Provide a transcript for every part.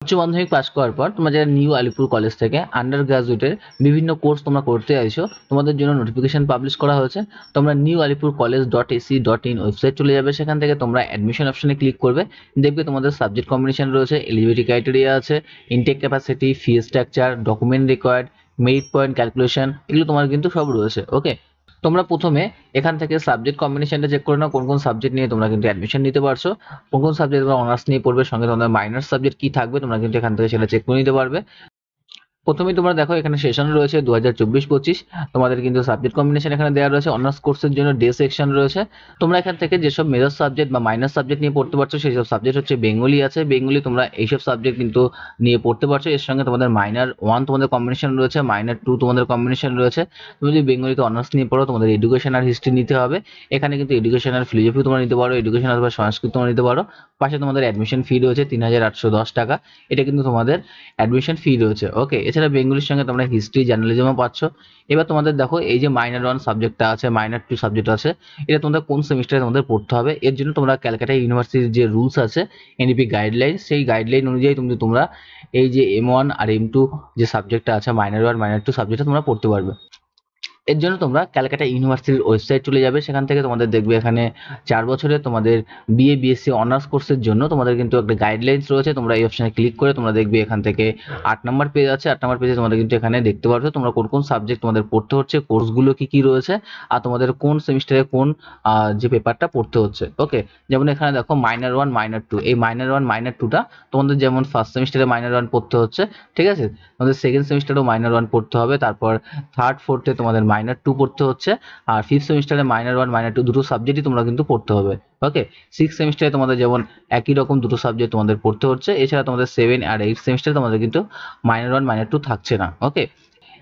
উচ্চ মাধ্যমিক পাস করার পর তোমরা যারা নিউ আলিপুর কলেজ থেকে আন্ডার গ্রাজুয়েটের বিভিন্ন কোর্স তোমরা করতে চাইছো, তোমাদের জন্য নোটিফিকেশন পাবলিশ করা হয়েছে। তোমরা new Alipur college .ac.in website চলে যাবে, সেখান থেকে তোমরা অ্যাডমিশন অপশনে ক্লিক করবে। দেখবে তোমাদের সাবজেক্ট কম্বিনেশন রয়েছে, এলিজিবিলিটি ক্রাইটেরিয়া আছে, intake capacity, fee structure, document required, merit point calculation, এগুলো তোমার কিন্তু সব রয়েছে। ওকে, তোমরা প্রথমে এখান থেকে সাবজেক্ট কম্বিনেশনটা চেক করে নাও, কোন কোন সাবজেক্ট নিয়ে তোমরা কিন্তু অ্যাডমিশন নিতে পারছো, কোন কোন সাবজেক্ট তোমরা অনার্স নিয়ে পড়বে, সঙ্গে তোমাদের মাইনর সাবজেক্ট কি থাকবে তোমরা কিন্তু এখান থেকে সেটা চেক করে নিতে পারবে। প্রথমেই তোমরা দেখো এখানে সেশন রয়েছে 2024-25, তোমাদের কিন্তু সাবজেক্ট কম্বিনেশন এখানে দেওয়া রয়েছে। অনার্স কোর্সের জন্য ডে সেকশন রয়েছে। তোমরা এখান থেকে যেসব মেজর সাবজেক্ট বা মাইনর সাবজেক্ট নিয়ে পড়তে পারছো সেই সব সাবজেক্ট হচ্ছে বেঙ্গলি আছে, বেঙ্গলি তোমরা এইসব সাবজেক্ট কিন্তু নিয়ে পড়তে পারছো। এর সঙ্গে তোমাদের মাইনর 1 তোমাদের কম্বিনেশন রয়েছে, মাইনর 2 তোমাদের কম্বিনেশন রয়েছে। তুমি যদি বেঙ্গলিতে অনার্স নিয়ে পড়ো তোমাদের এডুকেশন আর হিস্ট্রি নিতে হবে। এখানে কিন্তু এডুকেশন আর ফিলোসফি তোমরা নিতে পারো, এডুকেশন অথবা সংস্কৃত তোমরা নিতে পারো। পাশে তোমাদের অ্যাডমিশন ফি রয়েছে 3810 টাকা, এটা কিন্তু তোমাদের অ্যাডমিশন ফি রয়েছে। ওকে, এছাড়া বেঙ্গলির সঙ্গে তোমরা হিস্ট্রি জার্নালিজমও পাচ্ছ। এবার তোমাদের দেখো এই যে মাইনর 1 সাবজেক্টটা আছে, মাইনর 2 সাবজেক্ট আছে, এটা তোমাদের কোন সেমিস্টারে তোমাদের পড়তে হবে। এর জন্য তোমরা ক্যালকাটা ইউনিভার্সিটির যে রুলস আছে, এনইপি গাইডলাইন, সেই গাইডলাইন অনুযায়ী তোমরা এই যে M1 আর M2 যে সাবজেক্টটা আছে, মাইনর 1 মাইনর 2 সাবজেক্টটা তোমরা পড়তে পারবে। এর জন্য তোমরা ক্যালকাটা ইউনিভার্সিটির ওয়েবসাইট চলে যাবে, সেখান থেকে তোমাদের দেখবে এখানে 4 বছরের তোমাদের বিএ বিএসসি অনার্স কোর্সের জন্য তোমাদের কিন্তু একটা গাইডলাইন্স রয়েছে। তোমরা এই অপশনে ক্লিক করে তোমরা দেখবে এখান থেকে 8 নম্বর পেজ আছে। 8 নম্বর পেজে তোমাদের কিন্তু এখানে দেখতে পারবে তোমরা কোন কোন সাবজেক্ট তোমাদের পড়তে হচ্ছে, কোর্সগুলো কি কি রয়েছে, আর তোমাদের কোন সেমিস্টারে কোন যে পেপারটা পড়তে হচ্ছে। ওকে, যেমন এখানে দেখো মাইনর 1 মাইনর 2, এই মাইনর 1 মাইনর 2টা তোমাদের যেমন ফার্স্ট সেমিস্টারে মাইনর 1 পড়তে হচ্ছে, ঠিক আছে, তোমাদের সেকেন্ড সেমিস্টারেও মাইনর 1 পড়তে হবে, তারপর থার্ড ফোর্থে তোমাদের মাইনর 2 পড়তে হচ্ছে, আর ফিফথ সেমিস্টারে মাইনর 1 মাইনর 2 দুটো সাবজেক্টই তোমরা কিন্তু পড়তে হবে। ওকে, সিক্স সেমিস্টারে তোমাদের যেমন একই রকম দুটো সাবজেক্ট তোমাদের পড়তে হচ্ছে। এছাড়া তোমাদের 7 আর 8 সেমিস্টারে তোমাদের কিন্তু মাইনর 1 মাইনর 2 থাকছে না। ওকে,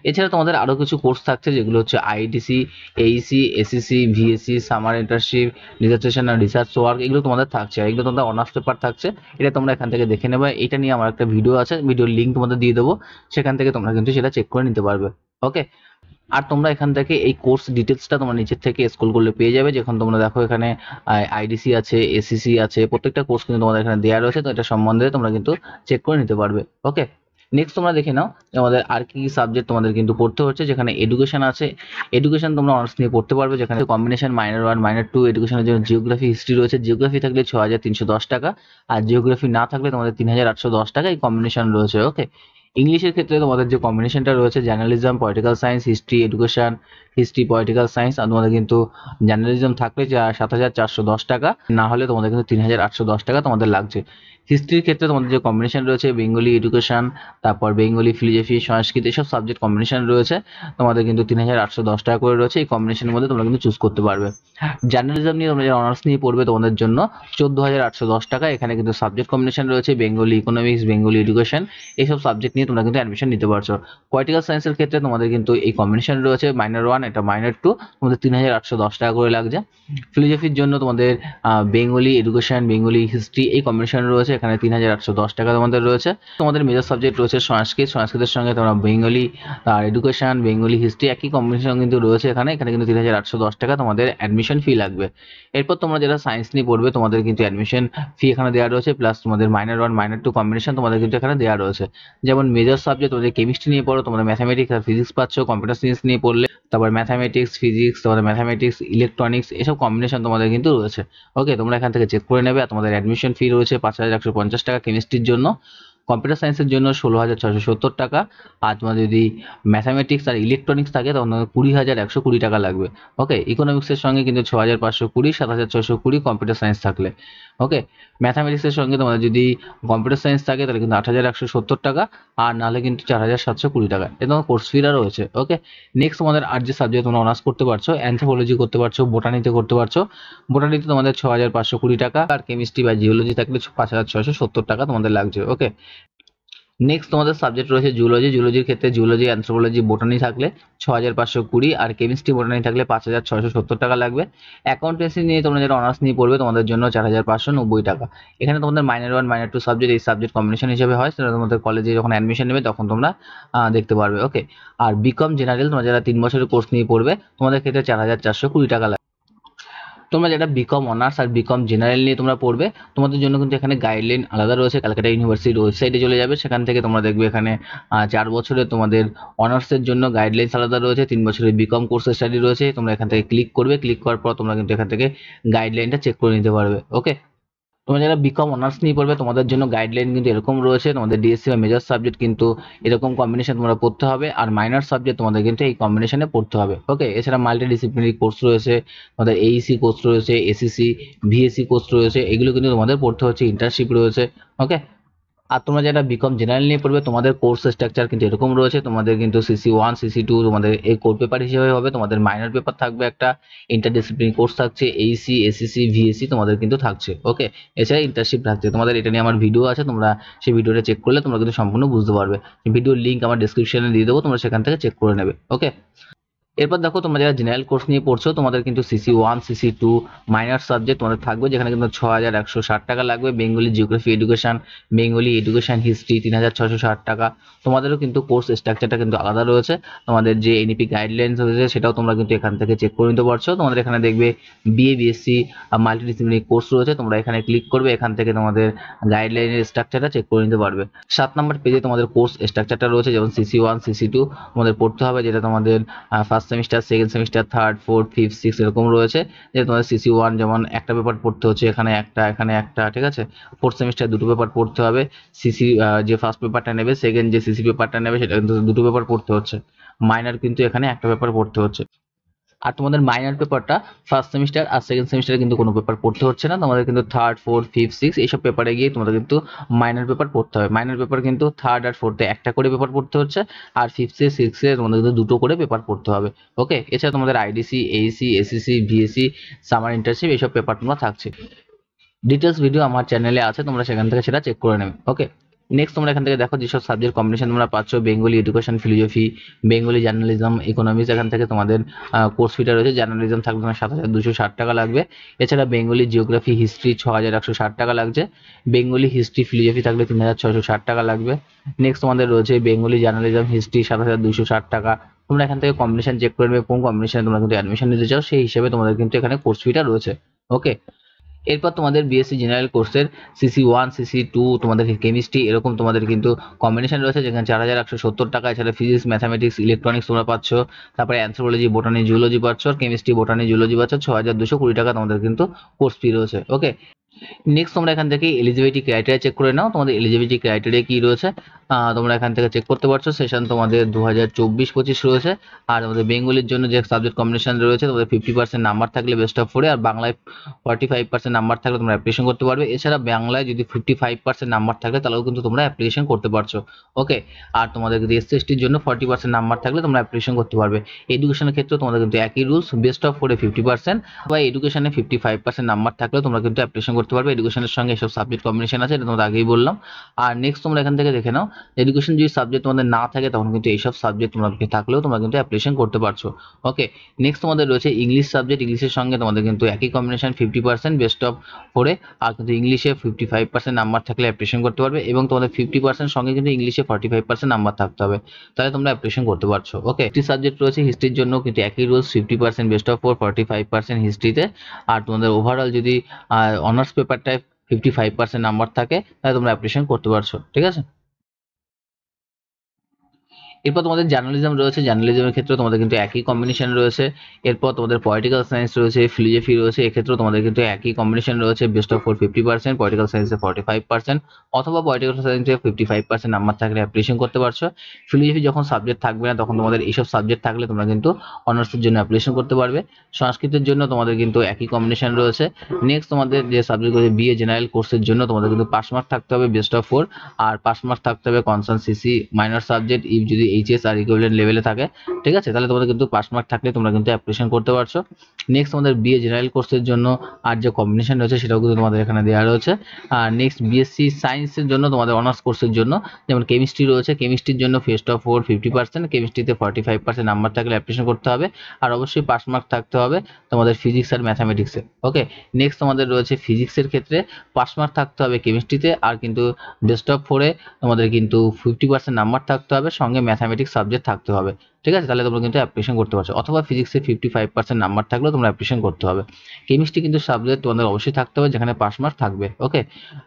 এছাড়া তোমাদের আরও কিছু কোর্স থাকছে যেগুলো হচ্ছে IDC, AEC, ACC, VSC, summer internship, dissertation আর রিসার্চ ওয়ার্ক, এগুলো তোমাদের থাকছে। এগুলো তোমাদের অনার্স পেপার থাকছে, এটা তোমরা এখান থেকে দেখে নেবে। এটা নিয়ে আমার একটা ভিডিও আছে, ভিডিওর লিঙ্ক তোমাদের দিয়ে দেবো, সেখান থেকে তোমরা কিন্তু সেটা চেক করে নিতে পারবে। ওকে, আর তোমরা এখান থেকে এই কোর্স ডিটেলসটা তোমরা নিচের থেকে স্ক্রল করলে পেয়ে যাবে। যখন তোমরা দেখো এখানে আইডিসি আছে, এসিসি আছে, প্রত্যেকটা কোর্স কিন্তু তোমাদের এখানে দেওয়া রয়েছে, তো এটা সম্বন্ধে তোমরা কিন্তু চেক করে নিতে পারবে। ওকে, নেক্সট তোমরা দেখে নাও আমাদের আর কি কি সাবজেক্ট তোমাদের কিন্তু পড়তে হচ্ছে। যেখানে এডুকেশন আছে, এডুকেশন তোমরা অনার্স নিয়ে পড়তে পারবে, যেখানে কম্বিনেশন মাইনর 1 মাইনর 2। এডুকেশনের জন্য জিওগ্রাফি হিস্ট্রি রয়েছে, জিওগ্রাফি থাকলে 6310 টাকা, আর জিওগ্রাফি না থাকলে তোমাদের 3810 টাকা এই কম্বিনেশন রয়েছে। ওকে, ইংলিশের ক্ষেত্রে তোমাদের যে কম্বিনেশনটা রয়েছে journalism, political science, history, education, history, political science, আর তোমাদের কিন্তু জার্নালিজম থাকলে 7410 টাকা, না হলে তোমাদের কিন্তু 3810 টাকা তোমাদের লাগছে। হিস্ট্রির ক্ষেত্রে তোমাদের যে কম্বিনেশন রয়েছে বেঙ্গলি এডুকেশন, তারপর বেঙ্গলি ফিলোসফি, সংস্কৃত, এসব সাবজেক্ট কম্বিনেশন রয়েছে, তোমাদের কিন্তু 3810 টাকা করে রয়েছে। এই কম্বিনেশনের মধ্যে তোমরা কিন্তু চুজ করতে পারবে। জার্নালিজম নিয়ে তোমরা যারা অনার্স নিয়ে পড়বে তোমাদের জন্য 14,810 টাকা। এখানে কিন্তু সাবজেক্ট কম্বিনেশন রয়েছে বেঙ্গলি ইকোনমিক্স, বেঙ্গলি এডুকেশন, এইসব সাবজেক্ট নিয়ে তোমরা কিন্তু অ্যাডমিশন নিতে পারছো। পলিটিক্যাল সায়েন্সের ক্ষেত্রে তোমাদের কিন্তু এই কম্বিনেশন রয়েছে মাইনর 1 এটা মাইনর 2, তোমাদের 3810 টাকা করে লাগছে। ফিলোসফির জন্য তোমাদের বেঙ্গলি এডুকেশন, বেঙ্গলি হিস্ট্রি, এই কম্বিনেশন রয়েছে, এখানে 3810 টাকা তোমাদের রয়েছে। তোমাদের মেজর সাবজেক্ট রয়েছে সংস্কৃত, সংস্কৃতের সঙ্গে তোমরা বেঙ্গলি আর এডুকেশন, বেঙ্গলি হিস্ট্রি একই কম্বিনেশন কিন্তু রয়েছে এখানে, এখানে কিন্তু 3810 টাকা তোমাদের অ্যাডমিশন ফি লাগবে। এরপর তোমরা যারা সায়েন্স নিয়ে পড়বে তোমাদের কিন্তু অ্যাডমিশন ফি এখানে দেওয়া রয়েছে, প্লাস তোমাদের মাইনর 1 মাইনর 2 কম্বিনেশন তোমাদের কিন্তু এখানে দেওয়া রয়েছে। যেমন মেজর সাবজেক্ট তোমাদের কেমিস্ট্রি নিয়ে পড়ো, তোমাদের ম্যাথামেটিক্স আর ফিজিক্স পাচ্ছ। কম্পিউটার সায়েন্স নিয়ে পড়লে তারপর ম্যাথামেটিক্স, ফিজিক্স, তোমাদের ম্যাথামেটিক্স, ইলেকট্রনিক্স, এসব কম্বিনেশন তোমাদের কিন্তু রয়েছে। ওকে, তোমরা এখান থেকে চেক করে নেবে। আর তোমাদের অ্যাডমিশন ফি রয়েছে 5150 টাকা কেমিস্ট্রির জন্য, কম্পিউটার সায়েন্সের জন্য 16,670 টাকা, আর তোমার যদি ম্যাথামেটিক্স আর ইলেকট্রনিক্স থাকে তখন 20,120 টাকা লাগবে। ওকে, ইকোনমিক্সের সঙ্গে কিন্তু 6,520, 7,620 কম্পিউটার সায়েন্স থাকলে। ওকে, ম্যাথামেটিক্সের সঙ্গে তোমাদের যদি কম্পিউটার সায়েন্স থাকে তাহলে কিন্তু 8,170 টাকা, আর নাহলে কিন্তু 4,720 টাকা, এটা তোমার কোর্স ফিরা রয়েছে। ওকে, নেক্সট তোমাদের আর যে সাবজেক্ট তোমরা অনার্স করতে পারছো, অ্যানথ্রোপোলজি করতে পারছো, বোটানিতে করতে পারছো। বোটানিতে তোমাদের 6,520 টাকা, আর কেমিস্ট্রি বা জিওলজি থাকলে 5,670 টাকা তোমাদের লাগছে। ওকে, নেক্সট তোমাদের সাবজেক্ট রয়েছে জুলজি, জুলজির ক্ষেত্রে জুলজি, অ্যানথ্রোপোলজি, বোটানি থাকলে 6,520, আর কেমিস্ট্রি বোটানি থাকলে 5,670 টাকা লাগবে। অ্যাকাউন্টেন্সি নিয়ে তোমরা যারা অনার্স নিয়ে পড়বে তোমাদের জন্য 4,590 টাকা। এখানে তোমাদের মাইনর 1 মাইনর 2 সাবজেক্ট এই সাবজেক্ট কম্বিনেশন হিসেবে হয়, সেটা তোমাদের কলেজে যখন অ্যাডমিশন নেবে তখন তোমরা দেখতে পারবে। ওকে, আর বিকম জেনারেল তোমরা যারা 3 বছরের কোর্স নিয়ে পড়বে তোমাদের ক্ষেত্রে 4,420 টাকা লাগবে। তোমরা যারা বিকম অনার্স আর বিকম জেনারেল নিয়ে তোমরা পড়বে, তোমাদের জন্য কিন্তু এখানে গাইডলাইন আলাদা রয়েছে। ক্যালকাটা ইউনিভার্সিটির ওয়েবসাইটে চলে যাবে, সেখান থেকে তোমরা দেখবে এখানে 4 বছরের তোমাদের অনার্সের জন্য গাইডলাইন্স আলাদা রয়েছে, 3 বছরের বিকম কোর্স স্টাডি রয়েছে। তোমরা এখান থেকে ক্লিক করবে, ক্লিক করার পর তোমরা কিন্তু এখান থেকে গাইডলাইনটা চেক করে নিতে পারবে। ওকে, তোমরা যারা বিকম অনার্স নিয়ে পড়বে তোমাদের জন্য গাইডলাইন কিন্তু এরকম রয়েছে। তোমাদের ডিএসসি বা মেজর সাবজেক্ট কিন্তু এরকম কম্বিনেশন তোমরা পড়তে হবে, আর মাইনর সাবজেক্ট তোমাদের কিন্তু এই কম্বিনেশনে পড়তে হবে। ওকে, এছাড়া মাল্টি ডিসিপ্লিনারি কোর্স রয়েছে, তোমাদের এইসি কোর্স রয়েছে, এসিসি ভিএসসি কোর্স রয়েছে, এগুলো কিন্তু তোমাদের পড়তে হচ্ছে, ইন্টার্নশিপ রয়েছে। ওকে, আর তোমরা যারা বিকম জেনারেল নিয়ে পড়বে তোমাদের কোর্স স্ট্রাকচার কিন্তু এরকম রয়েছে। তোমাদের কিন্তু CC1 CC2 তোমাদের এই কোর পেপার হিসেবে হবে। তোমাদের মাইনর পেপার থাকবে একটা, ইন্টারডিসিপ্লিনারি কোর্স থাকছে, এইসি এসিসি ভিএসসি তোমাদের কিন্তু থাকছে। ওকে, এছাড়া ইন্টার্নশিপ থাকছে তোমাদের। এটা নিয়ে আমার ভিডিও আছে, তোমরা সেই ভিডিওটা চেক করলে তোমরা কিন্তু সম্পূর্ণ বুঝতে পারবে। ভিডিওর লিঙ্ক আমার ডিসক্রিপশনে দিয়ে দেবো, তোমরা সেখান থেকে চেক করে নেবে। ওকে, এরপর দেখো তোমরা যারা জেনারেল কোর্স নিয়ে পড়ছো তোমাদের কিন্তু CC1 CC2 মাইনর সাবজেক্ট তোমাদের থাকবে, যেখানে কিন্তু 6160 টাকা লাগবে। Bengali geography education, Bengali education history 3660 টাকা। তোমাদেরও কিন্তু কোর্স স্ট্রাকচারটা কিন্তু আলাদা রয়েছে। তোমাদের যে এনইপি গাইডলাইন্স রয়েছে সেটাও তোমরা কিন্তু এখান থেকে চেক করে নিতে পারছো। তোমাদের এখানে দেখবে বিএ বিএসসি মাল্টিডিসিপ্লিনারি কোর্স রয়েছে, তোমরা এখানে ক্লিক করবে, এখান থেকে তোমাদের গাইডলাইনের স্ট্রাকচারটা চেক করে নিতে পারবে। 7 নম্বর পেজে তোমাদের কোর্স স্ট্রাকচারটা রয়েছে, যেমন CC1 CC2 তোমাদের পড়তে হবে, যেটা তোমাদের first semester, second semester, third, fourth, fifth, six এরকম রয়েছে। যে তোমাদের CC1 যেমন একটা পেপার পড়তে হচ্ছে, এখানে একটা, ঠিক আছে। ফোর্থ সেমিস্টার 2টো পেপার পড়তে হবে। সিসি যে ফার্স্ট পেপারটা নেবে, সেকেন্ড যে সিসি পেপারটা নেবে সেটা কিন্তু 2টো পেপার পড়তে হচ্ছে। মাইনর কিন্তু এখানে একটা পেপার পড়তে হচ্ছে। আর তোমাদের মাইনর পেপারটা ফার্স্ট সেমিস্টার আর সেকেন্ড সেমিস্টারে কিন্তু কোনো পেপার পড়তে হচ্ছে না। তোমাদের কিন্তু থার্ড, ফোর্থ, ফিফথ, সিক্স এইসব পেপারে গিয়ে তোমাদের কিন্তু মাইনর পেপার পড়তে হবে। মাইনর পেপার কিন্তু থার্ড আর ফোর্থে একটা করে পেপার পড়তে হচ্ছে, আর ফিফথে সিক্সে তোমাদের কিন্তু 2টো করে পেপার পড়তে হবে। ওকে, এছাড়া তোমাদের IDC, AEC, ACC, VSC, summer internship এইসব পেপার তোমরা থাকছে। ডিটেলস ভিডিও আমার চ্যানেলে আছে, তোমরা সেখান থেকে সেটা চেক করে নেবে। ওকে, নেক্সট তোমরা এখান থেকে দেখো যেসব সাবজেক্ট কম্বিনেশন তোমরা পাচ্ছ, Bengali education philosophy, Bengali journalism, economics, এখান থেকে তোমাদের কোর্স ফিটা রয়েছে। জার্নালিজম থাকবে তোমার 7260 টাকা লাগবে। এছাড়া বেঙ্গলি জিওগ্রাফি হিস্ট্রি 6160 টাকা লাগছে। বেঙ্গলি হিস্ট্রি ফিলোসফি থাকলে 3660 টাকা লাগবে। নেক্সট তোমাদের রয়েছে বেঙ্গলি জার্নালিজম হিস্ট্রি 7260 টাকা। তোমরা এখান থেকে কম্বিনেশন চেক করে নেবে, কোন কম্বিনেশনে তোমরা কিন্তু অ্যাডমিশন নিতে চাও সেই হিসেবে তোমাদের কিন্তু এখানে কোর্স ফিটা রয়েছে। ওকে, এরপর তোমাদের বিএসসি জেনারেল কোর্সের CC1 CC2 তোমাদের কেমিস্ট্রি এরকম তোমাদের কিন্তু কম্বিনেশন রয়েছে, যেখানে 4170 টাকা। এছাড়া ফিজিক্স, ম্যাথামেটিক্স, ইলেকট্রনিক্স তোমরা পাচ্ছ। তারপরে অ্যানথ্রোপোলজি, বোটানি, জুলজি পাচ্ছ। কেমিস্ট্রি, বোটানি, জুলজি পাচ্ছ। 6220 টাকা তোমাদের কিন্তু কোর্স ফি রয়েছে। ওকে, নেক্সট তোমরা এখান থেকে এলিজিবিলিটি ক্রাইটেরিয়া চেক করে নাও, তোমাদের এলিজিবিলিটি ক্রাইটেরিয়া কি রয়েছে তোমরা এখান থেকে চেক করতে পারছো। সেশন তোমাদের 2024-25 রয়েছে। আর তোমাদের বেঙ্গলির জন্য যে সাবজেক্ট কম্বিনেশন রয়েছে, তোমাদের 50% নাম্বার থাকলে বেস্ট অফ 4, আর বাংলায় 45% নাম্বার থাকলে তোমরা অ্যাপ্লিকেশন করতে পারবে। এছাড়া বাংলায় যদি 55% নাম্বার থাকলে তাহলেও কিন্তু তোমরা অ্যাপ্লিকেশন করতে পারছো। ওকে, আর তোমাদের যদি SC ST-র জন্য 40% নাম্বার থাকলে তোমরা অ্যাপ্লিকেশন করতে পারবে। এডুকেশনের ক্ষেত্রে তোমাদের কিন্তু একই রুলস, বেস্ট অফ 4-এ 50% বা এডুকেশনে 55% নাম্বার থাকলে তোমরা কিন্তু অ্যাপ্লিকেশন করতে পারবে। এডুকেশনের সঙ্গে এসব সাবজেক্ট কম্বিনেশন আছে, এটা তোমাদের আগেই বললাম। আর নেক্সট তোমরা এখান থেকে দেখে নাও, এডুকেশন যদি সাবজেক্ট তোমাদের না থাকে তখন কিন্তু এইসব সাবজেক্ট তোমাদের থাকলেও তোমরা কিন্তু অ্যাপ্লিকেশন করতে পারছো। ওকে, নেক্সট তোমাদের রয়েছে ইংলিশ সাবজেক্ট। ইংলিশের সঙ্গে তোমাদের কিন্তু একই কম্বিনেশন 50% বেস্ট অফ 4-এ, আর কিন্তু ইংলিশে 55% নাম্বার থাকলে অ্যাপ্লিকেশন করতে পারবে, এবং তোমাদের 50% সঙ্গে কিন্তু ইংলিশে 45% নাম্বার থাকতে হবে, তাহলে তোমরা অ্যাপ্লিকেশন করতে পারছো। ওকে, হিস্ট্রি সাবজেক্ট রয়েছে, হিস্ট্রির জন্য কিন্তু একই রুলস, 50% বেস্ট অফ 4, 45% হিস্ট্রিতে। আর তোমাদের ওভারঅল যদি অনার্স পেপারটায় 55% নাম্বার থাকে তাহলে তোমরা অ্যাপ্লিকেশন করতে পারছো। ঠিক আছে, এরপর তোমাদের জার্নালিজম রয়েছে। জার্নালিজমের ক্ষেত্রে তোমাদের কিন্তু একই কম্বিনেশন রয়েছে। এরপর তোমাদের পলিটিক্যাল সায়েন্স রয়েছে, ফিলোসফি রয়েছে, এক্ষেত্রেও তোমাদের কিন্তু একই কম্বিনেশন রয়েছে, বেস্ট অফ 4 50%, পলিটিক্যাল সায়েন্সে 45%, অথবা পলিটিক্যাল সায়েন্সে 55% নাম্বার থাকলে অ্যাপ্লিকেশন করতে পারছো। ফিলোসফি যখন সাবজেক্ট থাকবে না তখন তোমাদের এইসব সাবজেক্ট থাকলে তোমরা কিন্তু অনার্সের জন্য অ্যাপ্লিকেশন করতে পারবে। সংস্কৃতের জন্য তোমাদের কিন্তু একই কম্বিনেশন রয়েছে। নেক্সট তোমাদের যে সাবজেক্ট রয়েছে বিএ জেনারেল কোর্সের জন্য তোমাদের কিন্তু পাস মার্ক থাকতে হবে বেস্ট অফ 4, আর পাস মার্ক থাকতে হবে concern CC minor subject if যদি এইচএস আর ইকুইভ্যালেন্ট লেভেলে থাকে। ঠিক আছে, তাহলে তোমাদের কিন্তু পাস মার্ক থাকলে তোমরা কিন্তু অ্যাপ্লিকেশন করতে পারছো। নেক্সট তোমাদের বিএ জেনারেল কোর্সের জন্য আর যে কম্বিনেশন রয়েছে সেটাও কিন্তু তোমাদের এখানে দেওয়া রয়েছে। আর নেক্সট বিএসসি সায়েন্সের জন্য তোমাদের অনার্স কোর্সের জন্য যেমন কেমিস্ট্রি রয়েছে, কেমিস্ট্রির জন্য বেস্ট অফ 4 50%, কেমিস্ট্রিতে 45% নাম্বার থাকলে অ্যাপ্লিকেশন করতে হবে, আর অবশ্যই পাস মার্ক থাকতে হবে তোমাদের ফিজিক্স আর ম্যাথামেটিক্সে। ওকে, নেক্সট তোমাদের রয়েছে ফিজিক্সের ক্ষেত্রে পাস মার্ক থাকতে হবে কেমিস্ট্রিতে, আর কিন্তু বেস্ট অফ 4-এ তোমাদের কিন্তু 50% নাম্বার থাকতে হবে, সঙ্গে ম্যাথামেটিক্স সাবজেক্ট থাকতে হবে, ঠিক আছে? তাহলে তোমরা কিন্তু অ্যাপ্লিকেশন করতে পারছো, অথবা ফিজিক্সে 55% নাম্বার থাকলেও তোমরা অ্যাপ্লিকেশন করতে হবে। কেমিস্ট্রি কিন্তু সাবজেক্ট তোমাদের অবশ্যই থাকতে হবে যেখানে পাস মার্ক থাকবে, ওকে?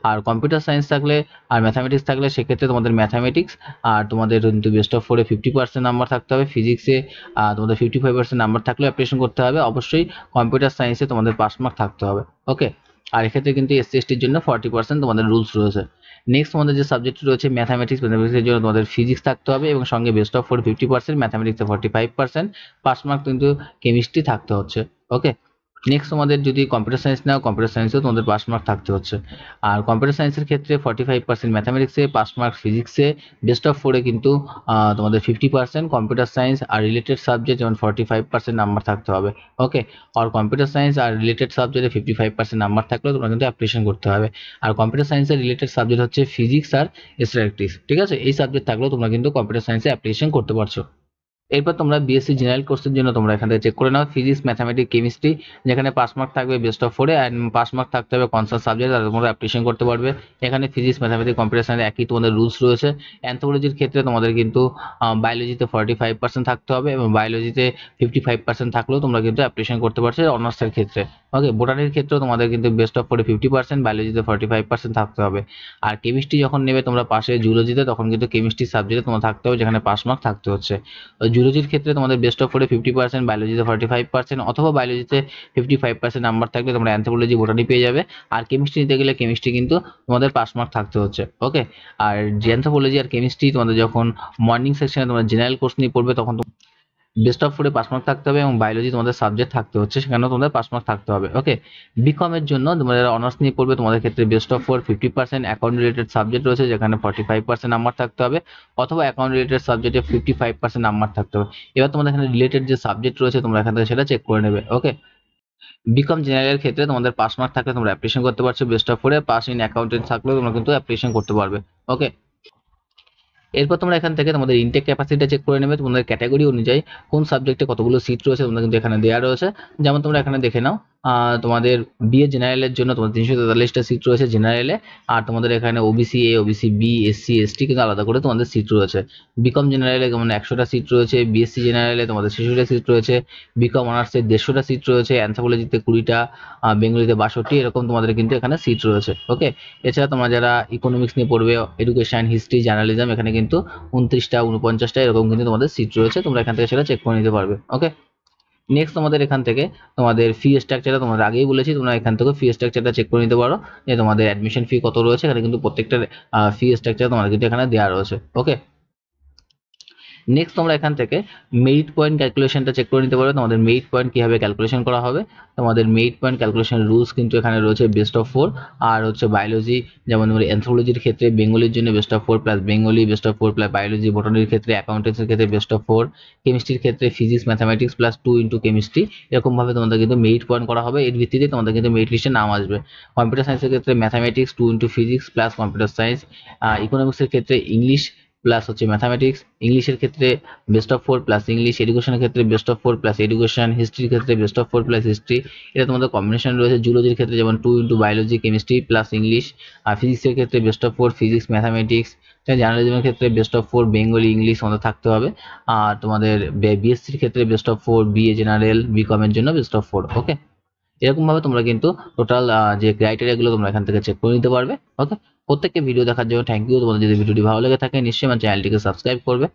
আর কম্পিউটার সায়েন্স থাকলে আর ম্যাথামেটিক্স থাকলে সেক্ষেত্রে তোমাদের ম্যাথামেটিক্স আর তোমাদের কিন্তু বেস্ট অফ 4-এ 50% নাম্বার থাকতে হবে। ফিজিক্সে তোমাদের 55% নাম্বার থাকলেও অ্যাপ্লিকেশন করতে হবে। অবশ্যই কম্পিউটার সায়েন্সে তোমাদের পাস মার্ক থাকতে হবে, ওকে? আর এক্ষেত্রে কিন্তু এসসি এসটির জন্য 40% তোমাদের রুলস রয়েছে। নেক্সট তোমাদের যে সাবজেক্ট রয়েছে ম্যাথামেটিক্সের জন্য তোমাদের ফিজিক্স থাকতে হবে এবং সঙ্গে বেস্ট অফ 4 50%, ম্যাথামেটিক্সে 45%, পাস মার্ক কিন্তু কেমিস্ট্রি থাকতে হচ্ছে, ওকে? নেক্সট তোমাদের যদি কম্পিউটার সায়েন্স নাও, কম্পিউটার সায়েন্সেও তোমাদের পাস মার্ক থাকতে হচ্ছে। আর কম্পিউটার সায়েন্সের ক্ষেত্রে 45% ম্যাথামেটিক্সে, পাস মার্ক ফিজিক্সে, বেস্ট অফ 4-এ কিন্তু তোমাদের 50%, কম্পিউটার সায়েন্স আর রিলেটেড সাবজেক্ট যেমন 45% নাম্বার থাকতে হবে, ওকে? আর কম্পিউটার সায়েন্স আর রিলেটেড সাবজেক্টে 55% নাম্বার থাকলেও তোমরা কিন্তু অ্যাপ্লিকেশন করতে হবে। আর কম্পিউটার সায়েন্সের রিলেটেড সাবজেক্ট হচ্ছে ফিজিক্স আর স্ট্যাটিস্টিক্স, ঠিক আছে? এই সাবজেক্ট থাকলেও তোমরা কিন্তু কম্পিউটার সায়েন্সে অ্যাপ্লিকেশন করতে পারছো। এরপর তোমরা বিএসসি জেনারেল কোর্সের জন্য তোমরা এখান থেকে চেক করে নাও ফিজিক্স, ম্যাথামেটিক্স, কেমিস্ট্রি, যেখানে পাস মার্ক থাকবে বেস্ট অফ 4-এ অ্যান্ড পাস মার্ক থাকতে হবে কনসার্ন সাবজেক্ট, আর তোমরা অ্যাপ্লিকেশন করতে পারবে। এখানে ফিজিক্স, ম্যাথামেটিক্স, কম্পিউটার সায়েন্স একই তোমাদের রুলস রয়েছে। অ্যানথ্রোপোলজির ক্ষেত্রে তোমাদের কিন্তু বায়োলজিতে 45% থাকতে হবে এবং বায়োলজিতে 55% থাকলেও তোমরা কিন্তু অ্যাপ্লিকেশন করতে পারছো অনার্সের ক্ষেত্রে, ওকে? বোটানির ক্ষেত্রেও তোমাদের কিন্তু বেস্ট অফ 4-এ 50%, বায়োলজিতে 45% থাকতে হবে। আর কেমিস্ট্রি যখন নেবে তোমরা পাশে জুলজিতে, তখন কিন্তু কেমিস্ট্রি সাবজেক্টে তোমার থাকতে হবে যেখানে পাস মার্ক থাকতে হচ্ছে। জুলজির ক্ষেত্রে তোমাদের বেস্ট অফ 4-এ 50%, বায়োলজিতে 45%, অথবা বায়োলজিতে 55% নাম্বার থাকলে তোমরা অ্যানথ্রোপোলজি, বোটানি পেয়ে যাবে। আর কেমিস্ট্রি নিতে গেলে কেমিস্ট্রি কিন্তু তোমাদের পাস মার্ক থাকতে হচ্ছে, ওকে? আর অ্যানথ্রোপোলজি আর কেমিস্ট্রি তোমাদের যখন মর্নিং সেকশনে তোমরা জেনারেল কোর্স নিয়ে পড়বে তখন বেস্ট অফ 4-এ পাস মার্ক থাকতে হবে এবং বায়োলজি তোমাদের সাবজেক্ট থাকতে হচ্ছে, সেখানেও তোমাদের পাস মার্ক থাকতে হবে, ওকে? বিকমের জন্য তোমরা যারা অনার্স নিয়ে পড়বে তোমাদের ক্ষেত্রে best of 4 50%, account related subject রয়েছে যেখানে 45% নাম্বার থাকতে হবে, অথবা অ্যাকাউন্ট রিলেটেড সাবজেক্টে 55% নাম্বার থাকতে হবে। এবার তোমাদের এখানে রিলেটেড যে সাবজেক্ট রয়েছে তোমরা এখান থেকে সেটা চেক করে নেবে, ওকে? বিকম জেনারেলের ক্ষেত্রে তোমাদের পাস মার্ক থাকলে তোমরা অ্যাপ্লিকেশন করতে পারছো বেস্ট অফ 4-এ, পাস ইন অ্যাকাউন্টেন্ট থাকলেও তোমরা কিন্তু অ্যাপ্লিকেশন করতে পারবে, ওকে? এরপর তোমরা এখান থেকে তোমাদের ইনটেক ক্যাপাসিটিটা চেক করে নেবে, তোমাদের ক্যাটাগরি অনুযায়ী কোন সাবজেক্টে কতগুলো সিট রয়েছে তোমরা কিন্তু এখানে দেওয়া রয়েছে। যেমন তোমরা এখানে দেখে নাও, তোমাদের বিএ জেনারেলের জন্য তোমাদের 343টা সিট রয়েছে জেনারেলে, আর তোমাদের এখানে OBC A, OBC B, SC, ST কিন্তু আলাদা করে তোমাদের সিট রয়েছে। বিকম জেনারেলে যেমন 100টা সিট রয়েছে, বিএসসি জেনারেলে তোমাদের 66টা সিট রয়েছে, বিকম অনার্সে 150টা সিট রয়েছে, অ্যানথ্রোপোলজিতে 20টা, বেঙ্গলিতে 62, এরকম তোমাদের কিন্তু এখানে সিট রয়েছে, ওকে? এছাড়া তোমরা যারা ইকোনমিক্স নিয়ে পড়বে, এডুকেশন, হিস্ট্রি, জার্নালিজম, এখানে কিন্তু 29টা, 49টা এরকম কিন্তু তোমাদের সিট রয়েছে, তোমরা এখান থেকে সেটা চেক করে নিতে পারবে, ওকে? নেক্সট তোমাদের এখান থেকে তোমাদের ফি স্ট্রাকচারটা তোমাদের আগেই বলেছি, তোমরা এখান থেকে ফি স্ট্রাকচারটা চেক করে নিতে পারো যে তোমাদের অ্যাডমিশন ফি কত রয়েছে। এখানে কিন্তু প্রত্যেকটা ফি স্ট্রাকচার তোমাদের কিন্তু এখানে দেওয়া রয়েছে, ওকে? নেক্সট তোমরা এখান থেকে মেরিট পয়েন্ট ক্যালকুলেশনটা চেক করে নিতে পারবে, তোমাদের মেরিট পয়েন্ট কীভাবে ক্যালকুলেশন করা হবে। তোমাদের মেরিট পয়েন্ট ক্যালকুলেশন রুলস কিন্তু এখানে রয়েছে বেস্ট অফ 4, আর হচ্ছে বায়োলজি, যেমন তোমার অ্যানথ্রোপোলজির ক্ষেত্রে বেঙ্গলির জন্য best of 4 plus Bengali, best of 4 plus biology, বোটানির ক্ষেত্রে, অ্যাকাউন্টেন্সির ক্ষেত্রে বেস্ট অফ 4, কেমিস্ট্রির ক্ষেত্রে physics, mathematics plus 2 into chemistry, এরকমভাবে তোমাদের কিন্তু মেরিট পয়েন্ট করা হবে। এর ভিত্তিতে তোমাদের কিন্তু মেরিট লিস্টে নাম আসবে। কম্পিউটার সায়েন্সের ক্ষেত্রে mathematics 2 into physics plus computer science, ইকোনমিক্সের ক্ষেত্রে ইংলিশ প্লাস হচ্ছে ম্যাথামেটিক্স, ইংলিশের ক্ষেত্রে বেস্ট অফ 4 প্লাস ইংলিশ, এডুকেশনের ক্ষেত্রে বেস্ট অফ 4 প্লাস এডুকেশন, হিস্ট্রির ক্ষেত্রে বেস্ট অফ 4 প্লাস হিস্ট্রি, এটা তোমাদের কম্বিনেশন রয়েছে। জুলজির ক্ষেত্রে যেমন 2 into biology, chemistry plus English, আর ফিজিক্সের ক্ষেত্রে বেস্ট অফ 4 ফিজিক্স, ম্যাথামেটিক্স, জার্নালিজমের ক্ষেত্রে বেস্ট অফ 4 বেঙ্গলি, ইংলিশ তোমাদের থাকতে হবে। আর তোমাদের বিএসসির ক্ষেত্রে বেস্ট অফ 4 বিএ জেনারেল, বিকমের জন্য বেস্ট অফ 4, ওকে? এরকমভাবে তোমরা কিন্তু টোটাল যে ক্রাইটেরিয়াগুলো তোমরা এখান থেকে চেক করে নিতে পারবে, ওকে? প্রত্যেককে ভিডিও দেখার জন্য থ্যাংক ইউ। তোমাদের যদি ভিডিওটি ভালো লেগে থাকে নিশ্চয়ই আমার চ্যানেলটিকে সাবস্ক্রাইব করবে।